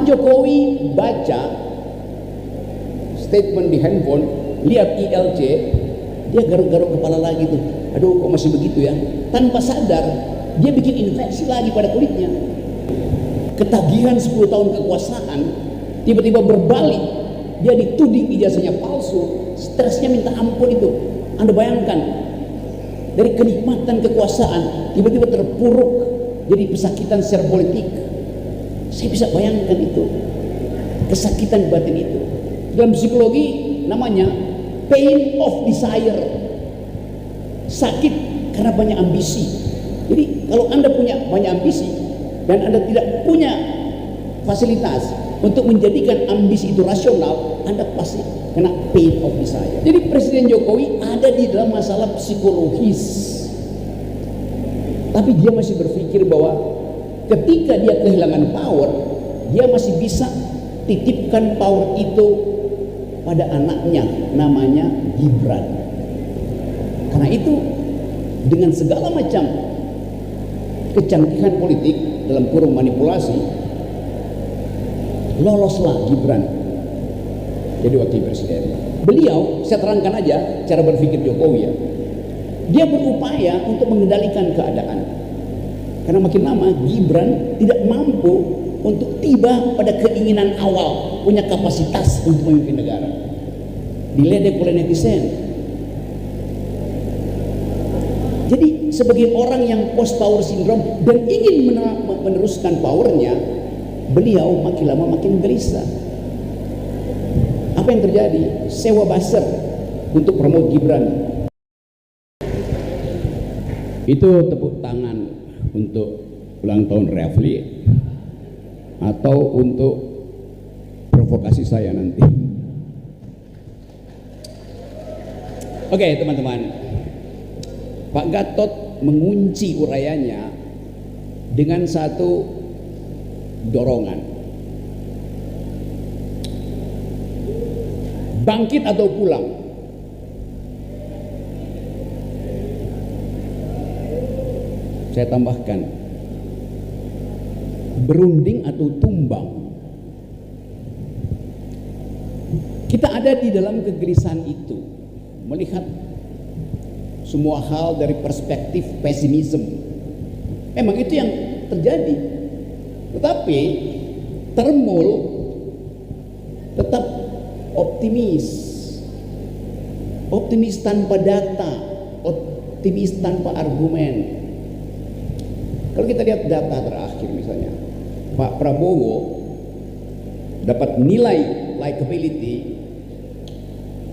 Jokowi baca statement di handphone, lihat ILC, dia garuk-garuk kepala lagi tuh. Aduh, kok masih begitu ya? Tanpa sadar, dia bikin infeksi lagi pada kulitnya. Ketagihan 10 tahun kekuasaan tiba-tiba berbalik, dia dituding ijazahnya palsu, stresnya minta ampun itu. Anda bayangkan, dari kenikmatan kekuasaan tiba-tiba terpuruk jadi pesakitan secara politik. Saya bisa bayangkan itu, kesakitan batin itu. Dalam psikologi namanya pain of desire, sakit karena banyak ambisi. Jadi kalau Anda punya banyak ambisi dan Anda tidak punya fasilitas untuk menjadikan ambisi itu rasional, Anda pasti kena pain of desire. Jadi Presiden Jokowi ada di dalam masalah psikologis, tapi dia masih berpikir bahwa ketika dia kehilangan power, dia masih bisa titipkan power itu pada anaknya, namanya Gibran. Karena itu dengan segala macam kecanggihan politik dalam kurung manipulasi, loloslah Gibran jadi wakil presiden. Beliau, saya terangkan aja cara berpikir Jokowi ya, dia berupaya untuk mengendalikan keadaan. Karena makin lama Gibran tidak mampu untuk tiba pada keinginan awal, punya kapasitas untuk memimpin negara. Diledek oleh netizen. Jadi sebagai orang yang post power syndrome dan ingin meneruskan powernya, beliau makin lama makin gelisah. Apa yang terjadi? Sewa buzzer untuk promote Gibran. Itu tepuk tangan untuk ulang tahun Refli atau untuk provokasi saya nanti. Oke, teman-teman, Pak Gatot mengunci urayanya dengan satu dorongan, bangkit atau pulang. Saya tambahkan, berunding atau tumbang. Kita ada di dalam kegelisahan itu, melihat semua hal dari perspektif pesimisme. Emang itu yang terjadi. Tetapi Termul tetap optimis. Optimis tanpa data, optimis tanpa argumen. Kalau kita lihat data terakhir misalnya, Pak Prabowo dapat nilai likability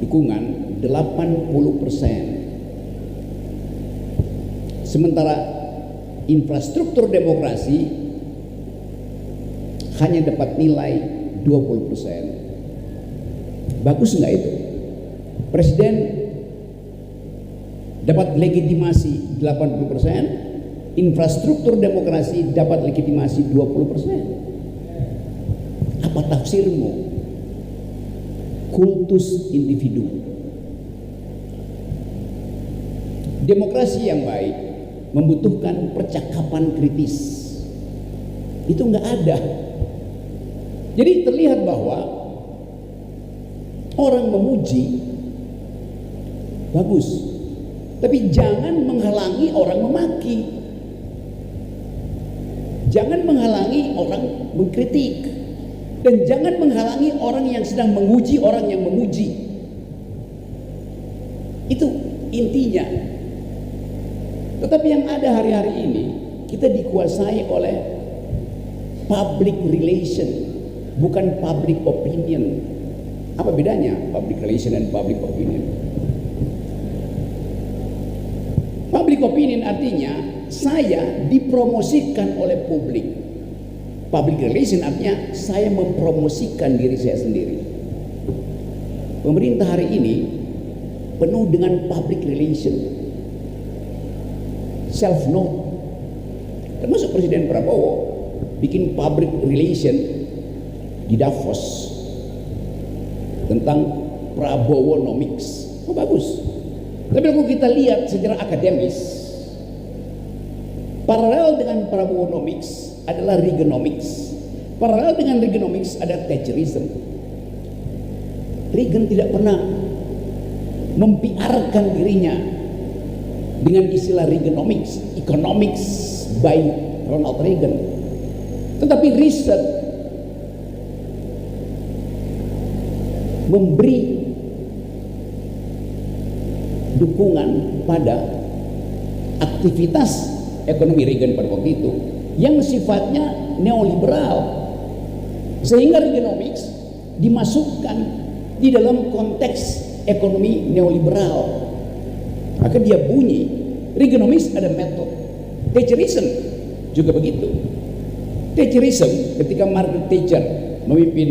dukungan 80%. Sementara infrastruktur demokrasi hanya dapat nilai 20%. Bagus nggak itu? Presiden dapat legitimasi 80%, infrastruktur demokrasi dapat legitimasi 20%. Apa tafsirmu? Kultus individu. Demokrasi yang baik membutuhkan percakapan kritis. Itu nggak ada. Jadi terlihat bahwa orang memuji bagus, tapi jangan menghalangi orang memaki. Jangan menghalangi orang mengkritik, dan jangan menghalangi orang yang sedang menguji orang yang memuji. Itu intinya. Tetapi yang ada hari-hari ini, kita dikuasai oleh public relation, bukan public opinion. Apa bedanya public relation dan public opinion? Public opinion artinya saya dipromosikan oleh publik. Public relation artinya saya mempromosikan diri saya sendiri. Pemerintah hari ini penuh dengan public relation, self known. Termasuk Presiden Prabowo bikin public relation di Davos tentang Prabowonomics. Oh, bagus. Tapi kalau kita lihat secara akademis, paralel dengan Prabowonomics adalah Reaganomics. Paralel dengan Reaganomics ada Thatcherism. Reagan tidak pernah mempiarkan dirinya dengan istilah Reaganomics, economics by Ronald Reagan. Tetapi riset memberi dukungan pada aktivitas ekonomi Reagan pada waktu itu yang sifatnya neoliberal, sehingga Reaganomics dimasukkan di dalam konteks ekonomi neoliberal. Maka dia bunyi Reaganomics ada metode. Thatcherism juga begitu. Thatcherism ketika Margaret Thatcher memimpin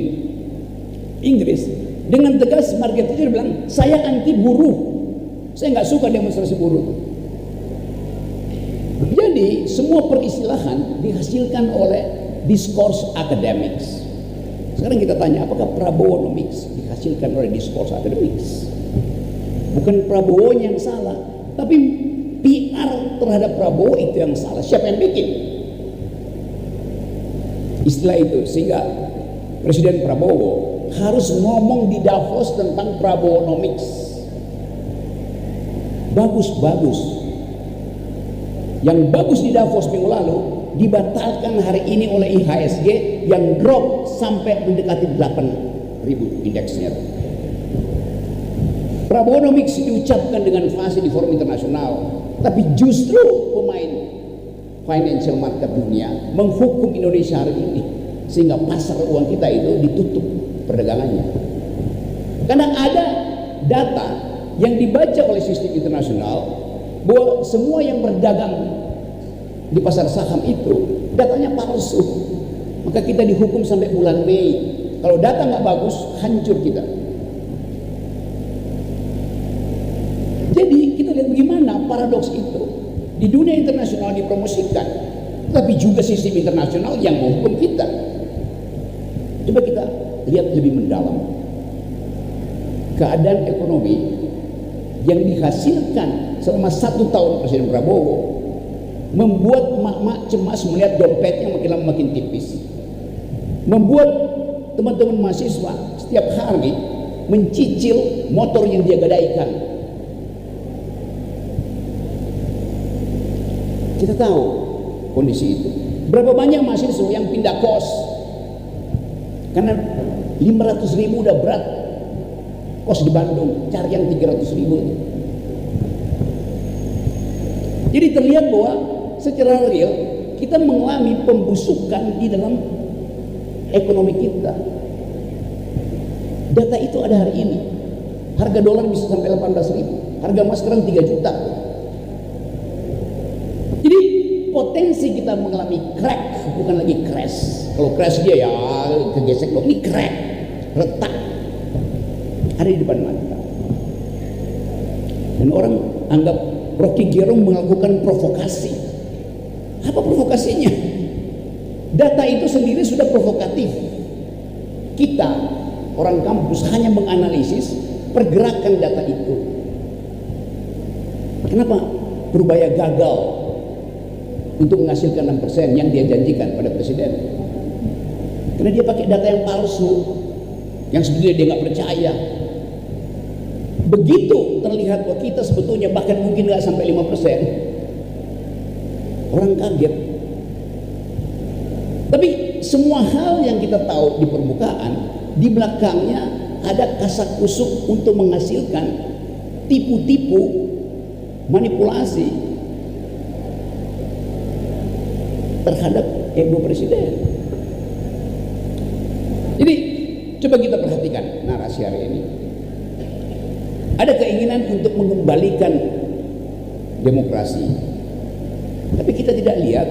Inggris, dengan tegas Margaret Thatcher bilang, saya anti buruh, saya nggak suka demonstrasi buruh. Jadi semua peristilahan dihasilkan oleh diskurs academics. Sekarang kita tanya, apakah Prabowonomics dihasilkan oleh diskurs academics? Bukan Prabowo yang salah, tapi PR terhadap Prabowo itu yang salah. Siapa yang bikin istilah itu? Sehingga Presiden Prabowo harus ngomong di Davos tentang Prabowonomics. Bagus-bagus. Yang bagus di Davos minggu lalu dibatalkan hari ini oleh IHSG yang drop sampai mendekati 8.000 indeksnya. Prabowonomics diucapkan dengan fasih di forum internasional, tapi justru pemain financial market dunia menghukum Indonesia hari ini, sehingga pasar uang kita itu ditutup perdagangannya. Karena ada data yang dibaca oleh sistem internasional bahwa semua yang berdagang di pasar saham itu datanya palsu. Maka kita dihukum sampai bulan Mei. Kalau data nggak bagus, hancur kita. Jadi kita lihat bagaimana paradoks itu di dunia internasional dipromosikan, tapi juga sistem internasional yang menghukum kita. Coba kita lihat lebih mendalam keadaan ekonomi yang dihasilkan selama 1 tahun Presiden Prabowo, membuat mak-mak cemas melihat dompetnya makin lama makin tipis, membuat teman-teman mahasiswa setiap hari mencicil motor yang dia gadaikan. Kita tahu kondisi itu. Berapa banyak mahasiswa yang pindah kos karena 500.000 udah berat kos di Bandung, cari yang 300.000. Jadi terlihat bahwa secara real kita mengalami pembusukan di dalam ekonomi kita. Data itu ada hari ini. Harga dolar bisa sampai 18.000, harga emas sekarang 3 juta. Jadi potensi kita mengalami crack, bukan lagi crash. Kalau crash dia ya kegesek loh, ini crack, retak, ada di depan mata. Dan orang anggap Rocky Gerung melakukan provokasi. Apa provokasinya? Data itu sendiri sudah provokatif. Kita orang kampus hanya menganalisis pergerakan data itu. Kenapa Purbaya gagal untuk menghasilkan 6% yang dia janjikan pada presiden? Karena dia pakai data yang palsu, yang sebetulnya dia nggak percaya. Begitu terlihat bahwa kita sebetulnya bahkan mungkin nggak sampai 5%, orang kaget. Tapi semua hal yang kita tahu di permukaan, di belakangnya ada kasakusuk untuk menghasilkan tipu-tipu, manipulasi terhadap ego presiden. Jadi coba kita perhatikan narasi hari ini. Ada keinginan untuk mengembalikan demokrasi, tapi kita tidak lihat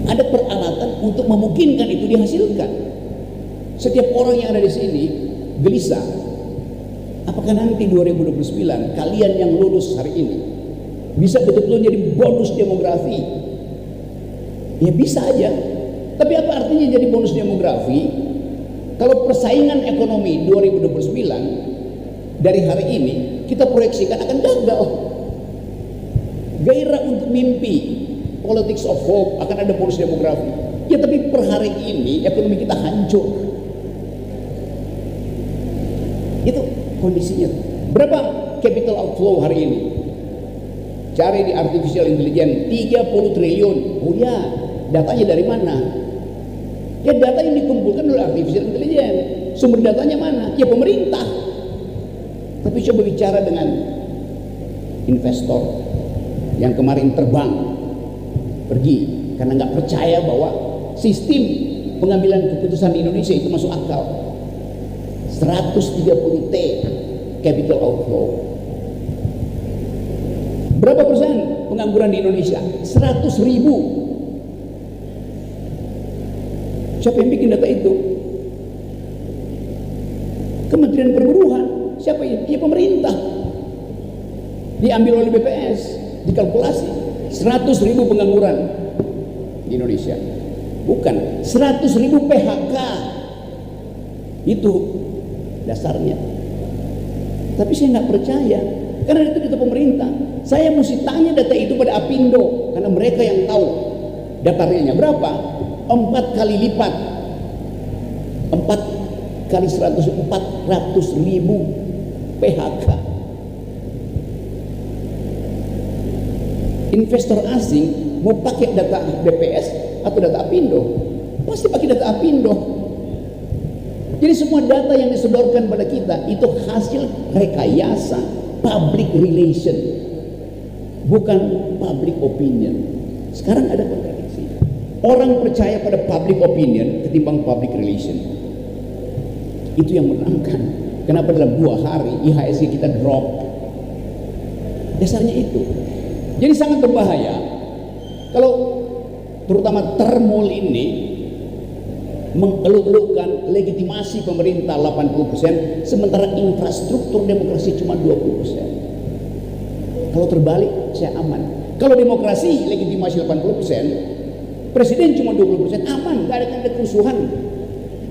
ada peralatan untuk memungkinkan itu dihasilkan. Setiap orang yang ada di sini gelisah, apakah nanti 2029 kalian yang lulus hari ini bisa betul-betul jadi bonus demografi? Ya bisa aja, tapi apa artinya jadi bonus demografi kalau persaingan ekonomi 2029 dari hari ini kita proyeksikan akan gagal? Gairah untuk mimpi, politics of hope, akan ada bonus demografi, Ya tapi per hari ini ekonomi kita hancur. Itu kondisinya. Berapa capital outflow hari ini? Cari di artificial intelligence 30 triliun. Oh ya, datanya dari mana? Ya data yang dikumpulkan oleh artificial intelligence. Sumber datanya mana? Ya pemerintah. Tapi coba bicara dengan investor yang kemarin terbang pergi karena nggak percaya bahwa sistem pengambilan keputusan di Indonesia itu masuk akal. 130 T capital outflow. Berapa persen pengangguran di Indonesia? 100.000. Siapa yang bikin data itu? Kementerian Perburuhan. Siapa ini? Ya pemerintah. Diambil oleh BPS, dikalkulasi 100.000 pengangguran di Indonesia. Bukan 100.000 PHK. Itu dasarnya. Tapi saya nggak percaya karena itu data pemerintah. Saya mesti tanya data itu pada Apindo karena mereka yang tahu data realnya berapa. 4 kali lipat, 4 kali 400.000 PHK. Investor asing mau pakai data BPS atau data Apindo? Pasti pakai data Apindo. Jadi semua data yang disodorkan pada kita itu hasil rekayasa public relation, bukan public opinion. Sekarang ada kontradiksi. Orang percaya pada public opinion ketimbang public relation. Itu yang menenangkan. Kenapa dalam 2 hari IHSG kita drop? Dasarnya itu. Jadi sangat berbahaya kalau terutama termol ini mengeluh-elukan legitimasi pemerintah 80%, sementara infrastruktur demokrasi cuma 20%. Kalau terbalik, saya aman. Kalau demokrasi legitimasi 80%, presiden cuma 20%, aman, gak ada kerusuhan.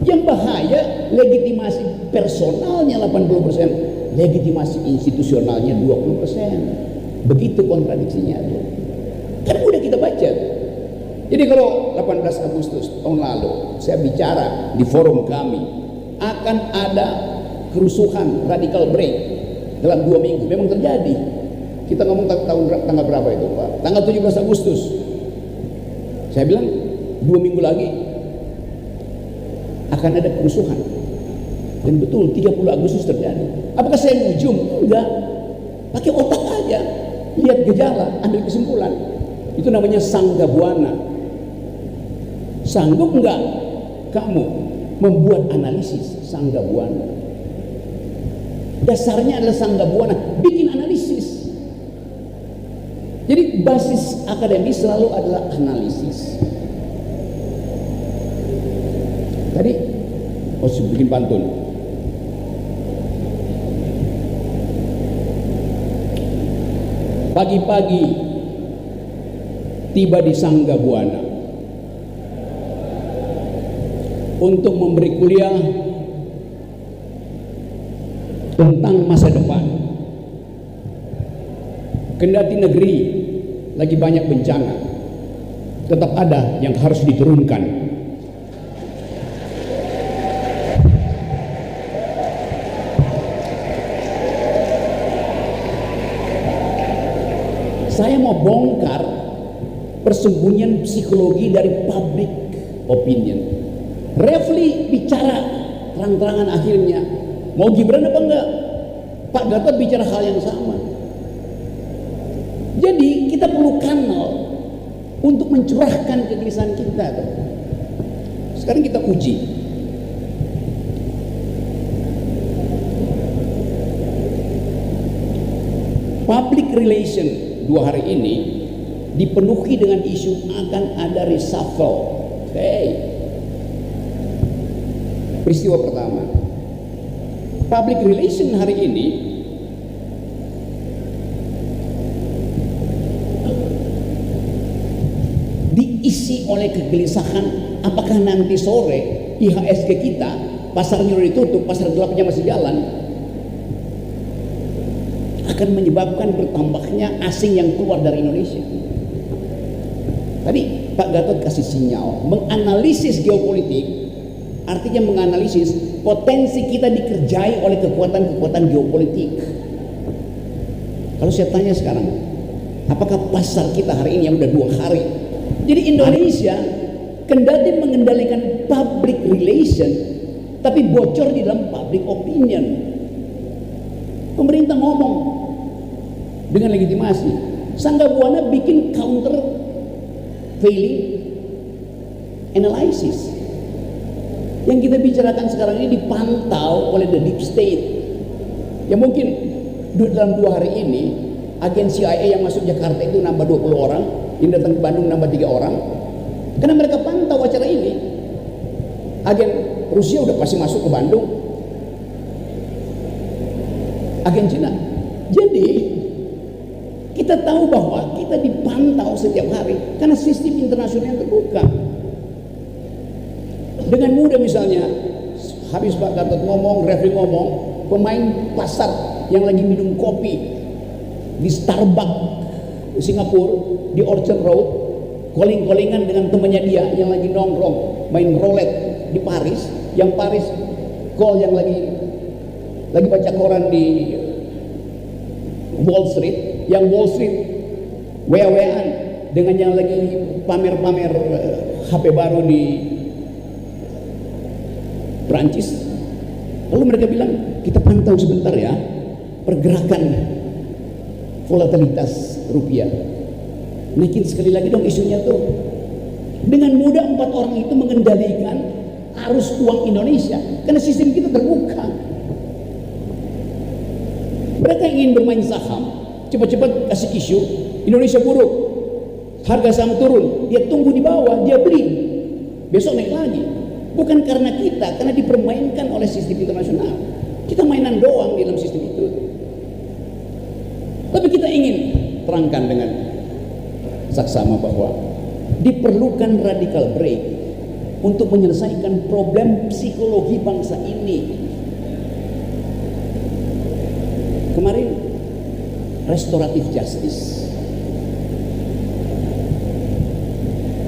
Yang bahaya legitimasi personalnya 80%, legitimasi institusionalnya 20%. Begitu kontradiksinya. Kan udah kita baca. Jadi kalau 18 Agustus tahun lalu saya bicara di forum kami akan ada kerusuhan radical break dalam 2 minggu, memang terjadi. Kita ngomong tanggal berapa itu Pak? Tanggal 17 Agustus. Saya bilang 2 minggu lagi akan ada kerusuhan. Dan betul 30 Agustus terjadi. Apakah saya ngujum? Enggak. Pakai otak aja. Lihat gejala, ambil kesimpulan. Itu namanya sangga buana. Sanggup enggak kamu membuat analisis sangga buana? Dasarnya adalah sangga buana, bikin analisis. Jadi basis akademis selalu adalah analisis. Tadi bikin pantun. Pagi-pagi tiba di Sangga Buana untuk memberi kuliah tentang masa depan. Kendati negeri lagi banyak bencana, tetap ada yang harus diturunkan. Saya mau bongkar persembunyian psikologi dari public opinion. Refli bicara terang-terangan akhirnya mau Gibran apa enggak, Pak Gatot bicara hal yang sama. Jadi kita perlu kanal untuk mencurahkan kegelisahan kita. Sekarang kita uji. Public relation 2 hari ini dipenuhi dengan isu akan ada reshuffle. Peristiwa pertama, public relation hari ini diisi oleh kegelisahan. Apakah nanti sore IHSG kita pasarnya udah ditutup, pasar gelapnya masih jalan, akan menyebabkan bertambahnya asing yang keluar dari Indonesia. Tadi Pak Gatot kasih sinyal, menganalisis geopolitik artinya menganalisis potensi kita dikerjai oleh kekuatan-kekuatan geopolitik. Kalau saya tanya sekarang, apakah pasar kita hari ini yang udah 2 hari? Jadi Indonesia kendati mengendalikan public relation, tapi bocor di dalam public opinion. Pemerintah ngomong dengan legitimasi, Sangga Buana bikin counter failing analysis. Yang kita bicarakan sekarang ini dipantau oleh the deep state. Ya mungkin dalam 2 hari ini agen CIA yang masuk Jakarta itu nambah 20 orang, yang datang ke Bandung nambah 3 orang, karena mereka pantau acara ini. Agen Rusia udah pasti masuk ke Bandung, agen Cina. Jadi kita tahu bahwa kita dipantau setiap hari karena sistem internasional yang terbuka. Dengan mudah misalnya habis Pak Gatot ngomong, referee ngomong, pemain pasar yang lagi minum kopi di Starbucks di Singapura, di Orchard Road, calling-callingan dengan temannya dia yang lagi nongkrong main roulette di Paris, yang Paris call yang lagi baca koran di Wall Street, yang Wall Street WA-WA-an dengan yang lagi pamer-pamer HP baru di Prancis. Lalu mereka bilang, kita pantau sebentar ya pergerakan volatilitas rupiah. Naikin sekali lagi dong isunya tuh. Dengan mudah 4 orang itu mengendalikan arus uang Indonesia karena sistem kita terbuka. Mereka ingin bermain saham, cepat-cepat kasih isu Indonesia buruk, harga saham turun, dia tunggu di bawah, dia beli, besok naik lagi. Bukan karena kita, karena dipermainkan oleh sistem internasional. Kita mainan doang di dalam sistem itu. Tapi kita ingin terangkan dengan saksama bahwa diperlukan radical break untuk menyelesaikan problem psikologi bangsa ini. Kemarin restoratif justice.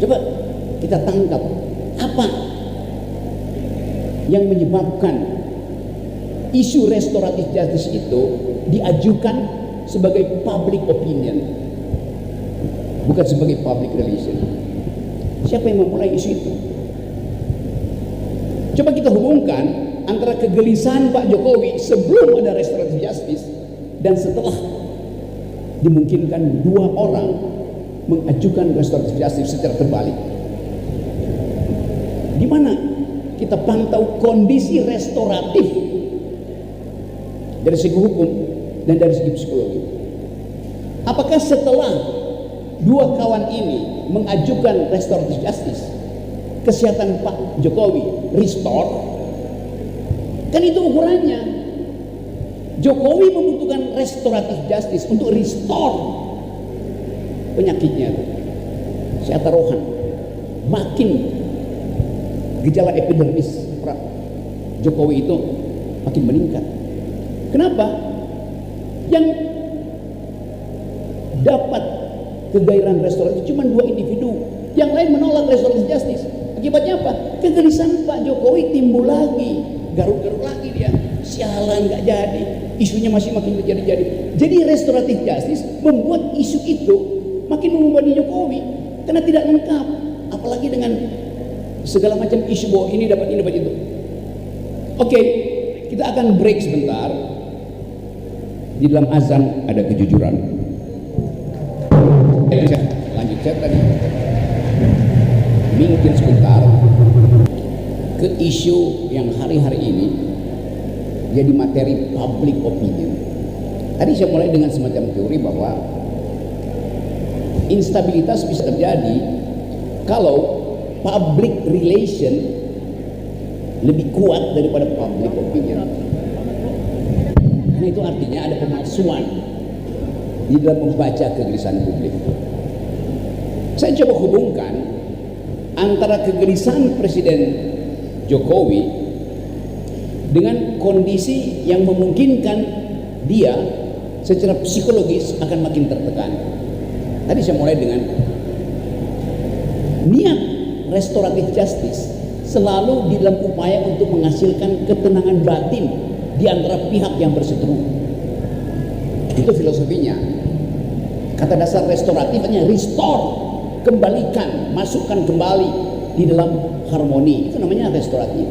Coba kita tangkap apa yang menyebabkan isu restoratif justice itu diajukan sebagai public opinion, bukan sebagai public relation. Siapa yang memulai isu itu? Coba kita hubungkan antara kegelisahan Pak Jokowi sebelum ada restoratif justice dan setelah dimungkinkan 2 orang mengajukan restoratif justice secara terbalik. Di mana kita pantau kondisi restoratif dari segi hukum dan dari segi psikologi. Apakah setelah 2 kawan ini mengajukan restoratif justice, kesehatan Pak Jokowi restore? Kan itu ukurannya. Jokowi membutuhkan restoratif justice untuk restore penyakitnya, kesehatan rohan. Makin gejala epidermis Jokowi itu makin meningkat. Kenapa? Yang dapat kegairahan restoratif cuma 2 individu, yang lain menolak restoratif justice. Akibatnya apa? Kegelisahan Pak Jokowi timbul lagi, garuk-garuk lagi dia. Sialan nggak jadi, isunya masih makin jadi. Jadi restoratif justice membuat isu itu makin membebani Jokowi karena tidak lengkap, apalagi dengan segala macam isu bahwa ini dapat itu. Oke, kita akan break sebentar. Di dalam azan ada kejujuran. Lanjut saya tadi mungkin sebentar ke isu yang hari-hari ini jadi materi public opinion. Tadi saya mulai dengan semacam teori bahwa instabilitas bisa terjadi kalau public relation lebih kuat daripada public opinion. Karena itu artinya ada pemalsuan di dalam membaca kegelisahan publik. Saya coba hubungkan antara kegelisahan Presiden Jokowi dengan kondisi yang memungkinkan dia secara psikologis akan makin tertekan. Tadi saya mulai dengan niat restoratif justice selalu di dalam upaya untuk menghasilkan ketenangan batin di antara pihak yang berseteru. Itu filosofinya. Kata dasar restoratif hanya restore, kembalikan, masukkan kembali di dalam harmoni. Itu namanya restoratif.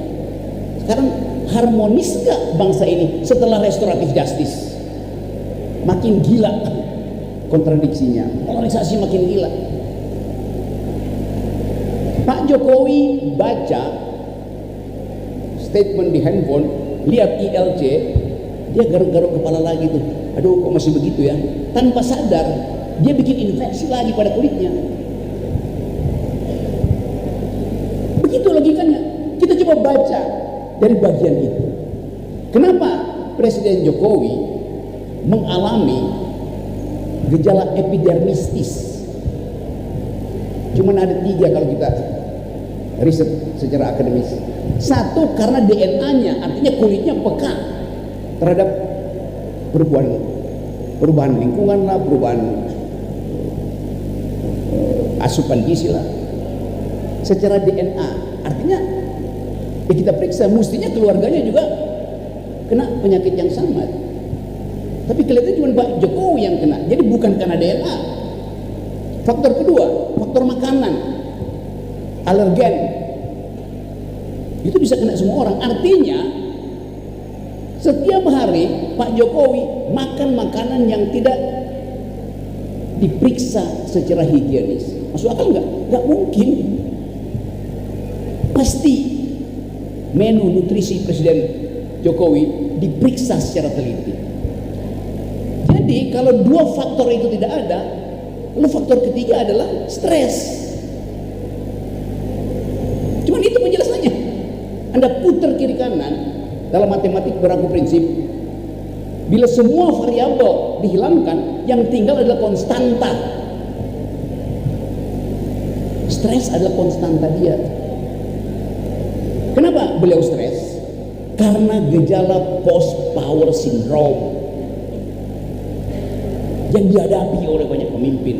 Sekarang harmonis gak bangsa ini setelah restoratif justice? Makin gila kontradiksinya, polarisasi makin gila. Pak Jokowi baca statement di handphone, lihat ILC, dia garuk-garuk kepala lagi tuh. Aduh, kok masih begitu ya? Tanpa sadar, dia bikin infeksi lagi pada kulitnya. Begitu logikanya. Kita coba baca dari bagian itu. Kenapa Presiden Jokowi mengalami gejala epidermistis? Cuman ada 3 kalau kita riset secara akademis. 1, karena DNA-nya, artinya kulitnya peka terhadap perubahan lingkungan lah, perubahan asupan gizi lah. Secara DNA, artinya ya kita periksa, mestinya keluarganya juga kena penyakit yang sama. Tapi kelihatannya cuma Pak Jokowi yang kena. Jadi bukan karena DNA. Faktor kedua, faktor makanan, alergen, itu bisa kena semua orang. Artinya setiap hari Pak Jokowi makan makanan yang tidak diperiksa secara higienis. Masuk akal nggak? Nggak mungkin. Pasti menu nutrisi Presiden Jokowi diperiksa secara teliti. Jadi kalau 2 faktor itu tidak ada, lalu faktor ketiga adalah stres. Cuman itu penjelasannya. Anda putar kiri kanan, dalam matematik berlaku prinsip, bila semua variabel dihilangkan, yang tinggal adalah konstanta. Stres adalah konstanta dia. Kenapa beliau stres? Karena gejala post power syndrome yang dihadapi oleh banyak pemimpin.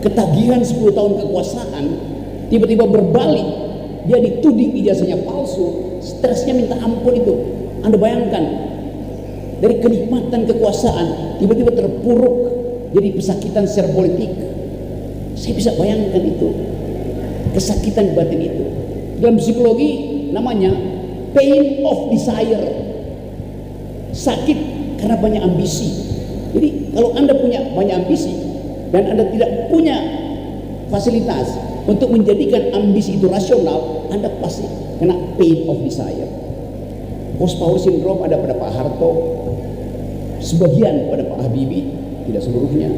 Ketagihan 10 tahun kekuasaan tiba-tiba berbalik, dia dituding ijazahnya palsu, stresnya minta ampun. Itu Anda bayangkan, dari kenikmatan kekuasaan tiba-tiba terpuruk jadi pesakitan secara politik. Saya bisa bayangkan itu, kesakitan batin itu. Dalam psikologi namanya pain of desire, sakit karena banyak ambisi. Jadi kalau Anda punya banyak ambisi dan Anda tidak punya fasilitas untuk menjadikan ambisi itu rasional, Anda pasti kena pain of desire. Post power syndrome ada pada Pak Harto, sebagian pada Pak Habibie, tidak seluruhnya.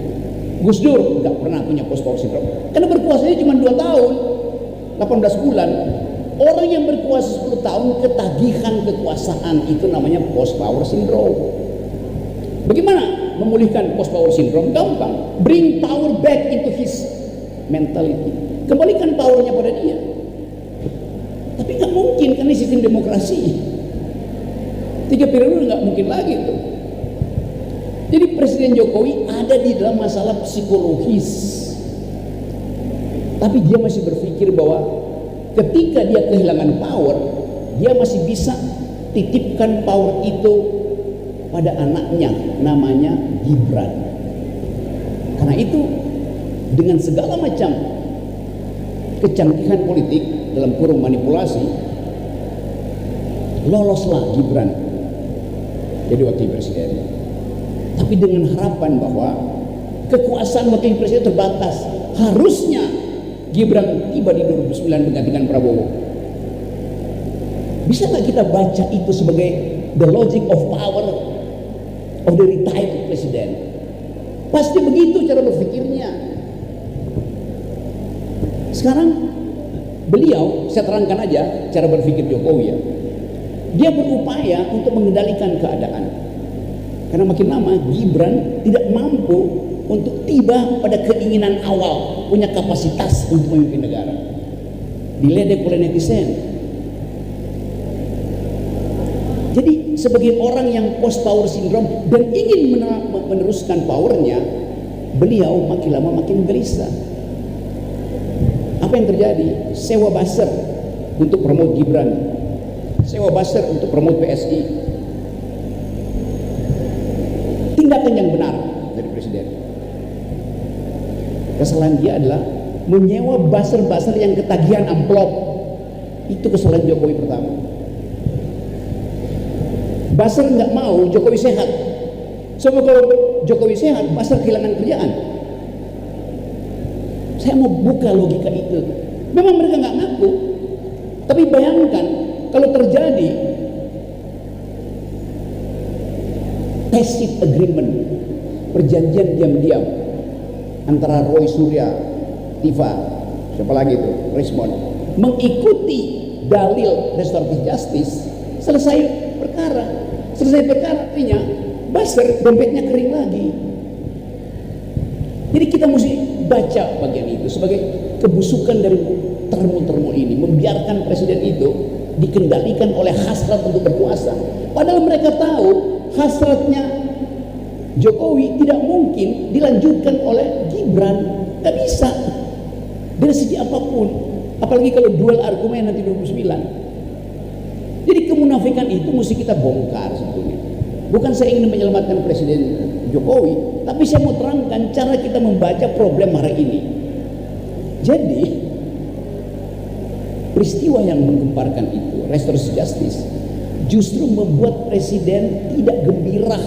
Gus Dur nggak pernah punya post power syndrome karena berkuasanya cuma 2 tahun, 18 bulan. Orang yang berkuasa 10 tahun ketagihan kekuasaan, itu namanya post power syndrome. Bagaimana memulihkan post power syndrome? Gampang, bring power back into his mentality, kembalikan powernya pada dia. Tapi nggak mungkin karena sistem demokrasi 3 periode nggak mungkin lagi tuh. Jadi Presiden Jokowi ada di dalam masalah psikologis, tapi dia masih berpikir bahwa ketika dia kehilangan power, dia masih bisa titipkan power itu pada anaknya, namanya Gibran. Karena itu dengan segala macam kecanggihan politik dalam kurung manipulasi, loloslah Gibran jadi wakil presiden. Tapi dengan harapan bahwa kekuasaan wakil presiden terbatas, harusnya Gibran tiba di 2009 menggantikan Prabowo. Bisa nggak kita baca itu sebagai the logic of power of the retired president? Pasti begitu cara berpikirnya. Sekarang beliau, saya terangkan aja cara berpikir Jokowi ya. Dia berupaya untuk mengendalikan keadaan. Karena makin lama Gibran tidak mampu untuk tiba pada keinginan awal, punya kapasitas untuk memimpin negara. Diledek oleh netizen. Jadi sebagai orang yang post power syndrome dan ingin meneruskan powernya, beliau makin lama makin gelisah. Apa Apa yang terjadi? Sewa buzzer untuk promote Gibran, sewa buzzer untuk promote PSI. Tindakan yang benar dari Presiden. Kesalahan dia adalah menyewa buzzer-buzzer yang ketagihan amplop. Itu kesalahan Jokowi pertama. Buzzer nggak mau Jokowi sehat. Sebab kalau Jokowi sehat, buzzer kehilangan kerjaan. Saya mau buka logika itu. Memang mereka nggak ngaku, tapi bayangkan kalau terjadi tacit agreement, perjanjian diam-diam antara Roy Surya, Tifa, siapa lagi itu, Rismond, mengikuti dalil restoratif justice, selesai perkara. Selesai perkara artinya buzzer dompetnya kering lagi. Jadi kita mesti baca bagian itu sebagai kebusukan dari termo-termo ini, membiarkan presiden itu dikendalikan oleh hasrat untuk berkuasa. Padahal mereka tahu hasratnya Jokowi tidak mungkin dilanjutkan oleh Gibran. Gak bisa dari segi apapun, apalagi kalau dual argumen nanti 29. Jadi kemunafikan itu mesti kita bongkar sebetulnya. Bukan saya ingin menyelamatkan Presiden Jokowi, tapi saya mau terangkan cara kita membaca problem hari ini. Jadi peristiwa yang menggemparkan itu, restoratif justice, justru membuat Presiden tidak gembira.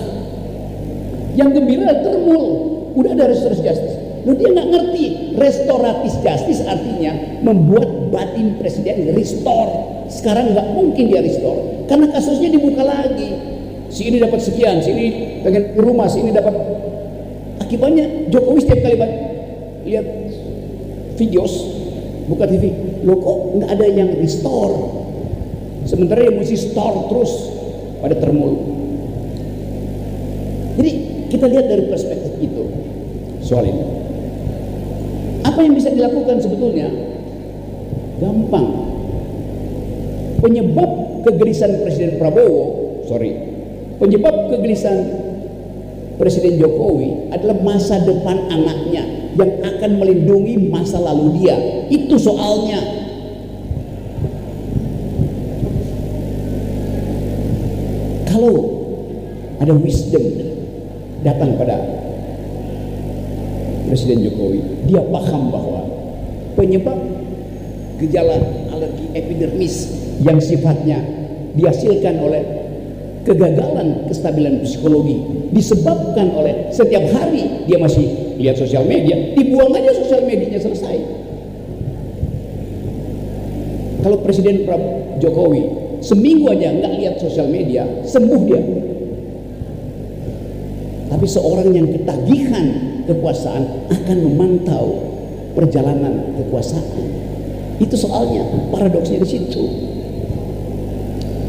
Yang gembira termul, udah ada restoratif justice. Loh, dia nggak ngerti restoratif justice artinya membuat batin Presiden restore. Sekarang nggak mungkin dia restore karena kasusnya dibuka lagi. Si ini dapat sekian, si ini pengen rumah, si ini dapat. Akibatnya Jokowi setiap kali lihat videos buka TV, loh kok nggak ada yang restore, sementara yang mesti store terus pada termul. Jadi kita lihat dari perspektif itu soal ini. Apa yang bisa dilakukan sebetulnya? Gampang. Penyebab kegelisahan Presiden penyebab kegelisahan Presiden Jokowi adalah masa depan anaknya yang akan melindungi masa lalu dia. Itu soalnya. Kalau ada wisdom datang pada Presiden Jokowi, dia paham bahwa penyebab gejala alergi epidermis yang sifatnya dihasilkan oleh kegagalan kestabilan psikologi disebabkan oleh setiap hari dia masih lihat sosial media, dibuang aja sosial medianya, selesai. Kalau Presiden Jokowi seminggu aja nggak lihat sosial media, sembuh dia. Tapi seorang yang ketagihan kekuasaan akan memantau perjalanan kekuasaan. Itu soalnya, paradoksnya di situ.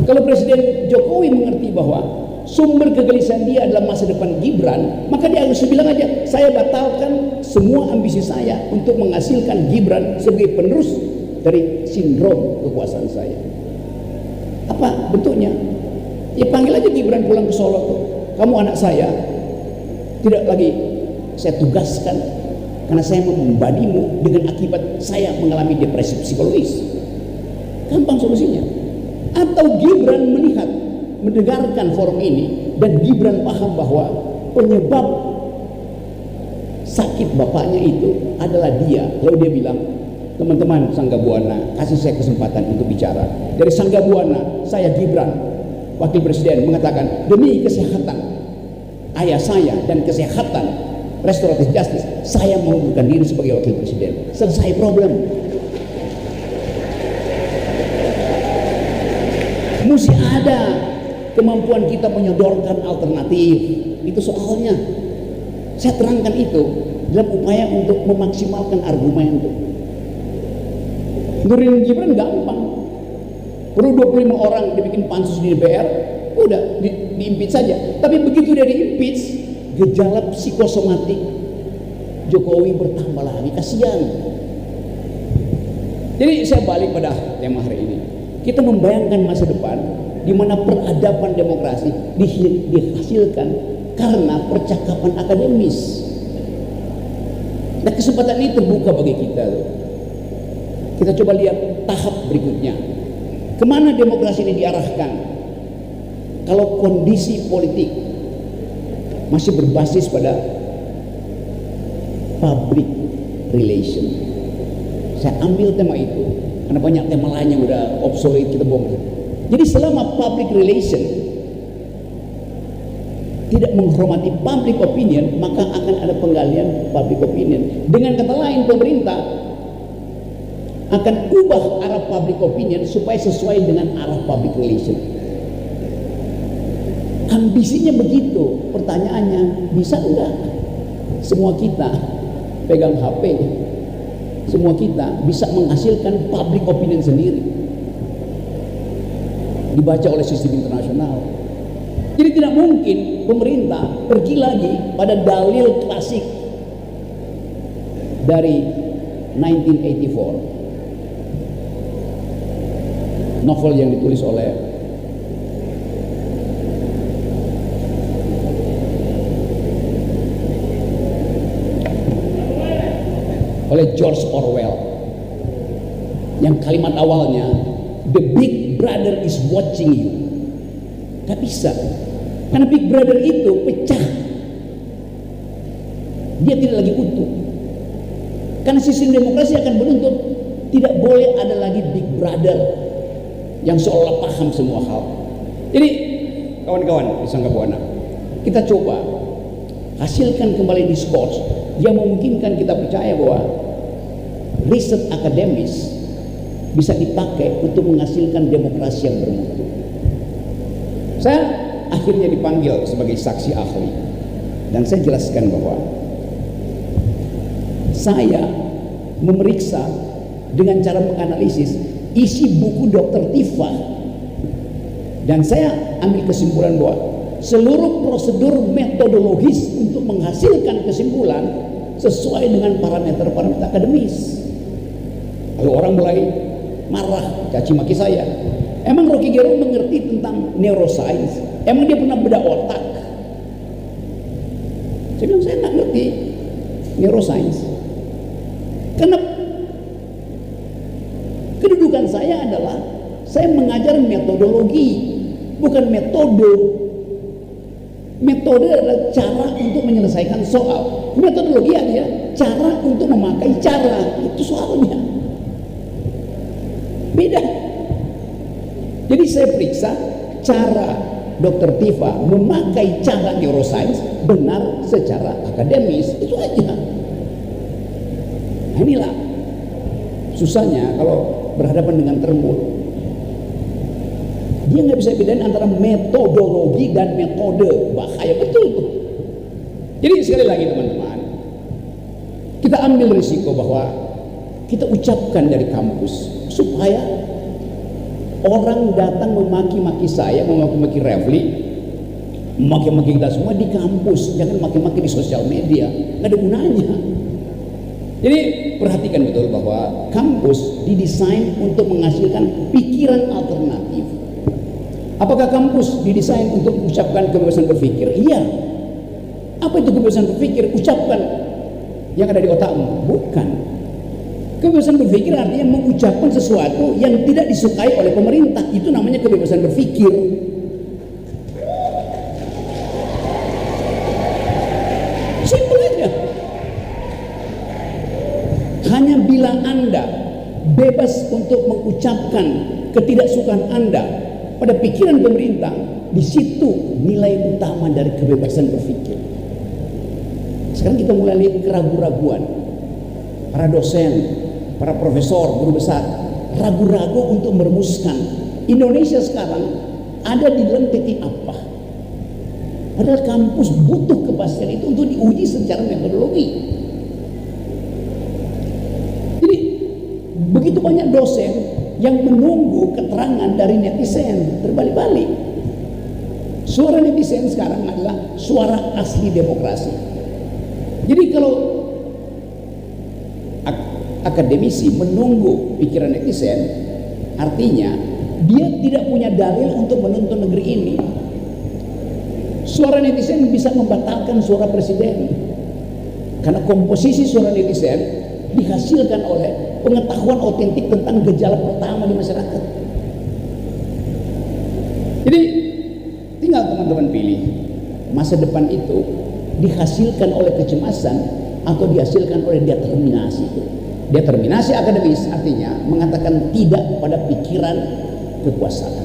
Kalau Presiden Jokowi mengerti bahwa sumber kegelisahan dia adalah masa depan Gibran, maka dia harus bilang aja, saya batalkan semua ambisi saya untuk menghasilkan Gibran sebagai penerus dari sindrom kekuasaan saya. Apa bentuknya? Ya panggil aja Gibran pulang ke Solo tuh. Kamu anak saya, tidak lagi saya tugaskan karena saya membadimu dengan akibat saya mengalami depresi psikologis. Gampang solusinya. Atau Gibran mendengarkan forum ini dan Gibran paham bahwa penyebab sakit bapaknya itu adalah dia. Lalu dia bilang, teman-teman Sangga Buana, kasih saya kesempatan untuk bicara. Dari Sangga Buana, saya Gibran, Wakil Presiden, mengatakan demi kesehatan ayah saya dan kesehatan restoratif justice, saya mengundurkan diri sebagai Wakil Presiden. Selesai problem. Mesti ada kemampuan kita menyodorkan alternatif. Itu soalnya. Saya terangkan itu dalam upaya untuk memaksimalkan argumen itu. Nurin Gibran gampang. Perlu 25 orang dibikin pansus di DPR, udah diimpeach saja. Tapi begitu dia diimpeach, gejala psikosomatik Jokowi bertambah lagi, kasihan. Jadi saya balik pada tema hari ini. Kita membayangkan masa depan di mana peradaban demokrasi dihasilkan karena percakapan akademis. Nah, kesempatan ini terbuka bagi kita loh. Kita coba lihat tahap berikutnya. Kemana demokrasi ini diarahkan? Kalau kondisi politik masih berbasis pada public relation. Saya ambil tema itu karena banyak tema lain yang udah obsolete, kita buang. Jadi selama public relation tidak menghormati public opinion, maka akan ada penggalian public opinion. Dengan kata lain, pemerintah akan ubah arah public opinion supaya sesuai dengan arah public relation. Ambisinya begitu. Pertanyaannya, bisa enggak semua kita pegang HP, semua kita bisa menghasilkan public opinion sendiri, dibaca oleh sistem internasional? Jadi tidak mungkin pemerintah pergi lagi pada dalil klasik dari 1984, novel yang ditulis oleh George Orwell, yang kalimat awalnya "The Big Brother is watching you." Gak bisa, karena Big Brother itu pecah, dia tidak lagi utuh. Karena sistem demokrasi akan menuntut tidak boleh ada lagi Big Brother yang seolah paham semua hal. Jadi kawan-kawan di Sangga Buana, kita coba hasilkan kembali diskurs yang memungkinkan kita percaya bahwa riset akademis bisa dipakai untuk menghasilkan demokrasi yang bermutu. Saya akhirnya dipanggil sebagai saksi ahli dan saya jelaskan bahwa saya memeriksa dengan cara menganalisis isi buku Dr. Tifa, dan saya ambil kesimpulan bahwa seluruh prosedur metodologis untuk menghasilkan kesimpulan sesuai dengan parameter-parameter akademis. Lalu orang mulai marah, caci maki saya. Emang Rocky Gerung mengerti tentang neuroscience? Emang dia pernah bedah otak? Saya bilang saya nggak ngerti neuroscience. Karena kedudukan saya adalah saya mengajar metodologi, bukan metode. Metode adalah cara untuk menyelesaikan soal. Metodologi adalah cara untuk memakai cara. Itu soalnya beda. Jadi saya periksa cara Dr. Tifa memakai cara neuroscience benar secara akademis. Itu aja. Nah, inilah susahnya kalau berhadapan dengan termul. Dia nggak bisa bedain antara metodologi dan metode. Bahaya betul tuh. Jadi sekali lagi teman-teman, kita ambil risiko bahwa kita ucapkan dari kampus supaya orang datang memaki-maki saya, memaki-maki Refli, memaki-maki kita semua di kampus. Jangan maki-maki di sosial media, nggak ada gunanya. Jadi perhatikan betul bahwa kampus didesain untuk menghasilkan pikiran alternatif. Apakah kampus didesain untuk mengucapkan kebebasan berpikir? Iya. Apa itu kebebasan berpikir? Ucapkan yang ada di otakmu. Bukan. Kebebasan berpikir artinya mengucapkan sesuatu yang tidak disukai oleh pemerintah. Itu namanya kebebasan berpikir. Simpel aja. Hanya bila Anda bebas untuk mengucapkan ketidaksukaan Anda pada pikiran pemerintah, di situ nilai utama dari kebebasan berpikir. Sekarang kita mulai lihat keraguan-raguan. Para dosen, para profesor, guru besar ragu-ragu untuk merumuskan Indonesia sekarang ada di dalam titik apa. Padahal kampus butuh kepastian itu untuk diuji secara metodologi. Jadi begitu banyak dosen yang menunggu keterangan dari netizen terbalik-balik. Suara netizen sekarang adalah suara asli demokrasi. Jadi kalau akademisi menunggu pikiran netizen, artinya dia tidak punya dalil untuk menuntun negeri ini. Suara netizen bisa membatalkan suara presiden, karena komposisi suara netizen dihasilkan oleh pengetahuan otentik tentang gejala pertama di masyarakat. Jadi tinggal teman-teman pilih, masa depan itu dihasilkan oleh kecemasan atau dihasilkan oleh determinasi. Determinasi akademis artinya mengatakan tidak pada pikiran kekuasaan.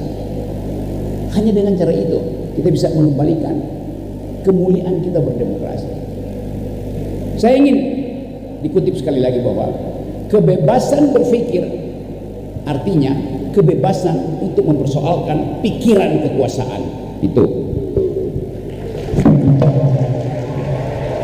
Hanya dengan cara itu kita bisa mengembalikan kemuliaan kita berdemokrasi. Saya ingin dikutip sekali lagi bahwa kebebasan berpikir artinya kebebasan untuk mempersoalkan pikiran kekuasaan itu.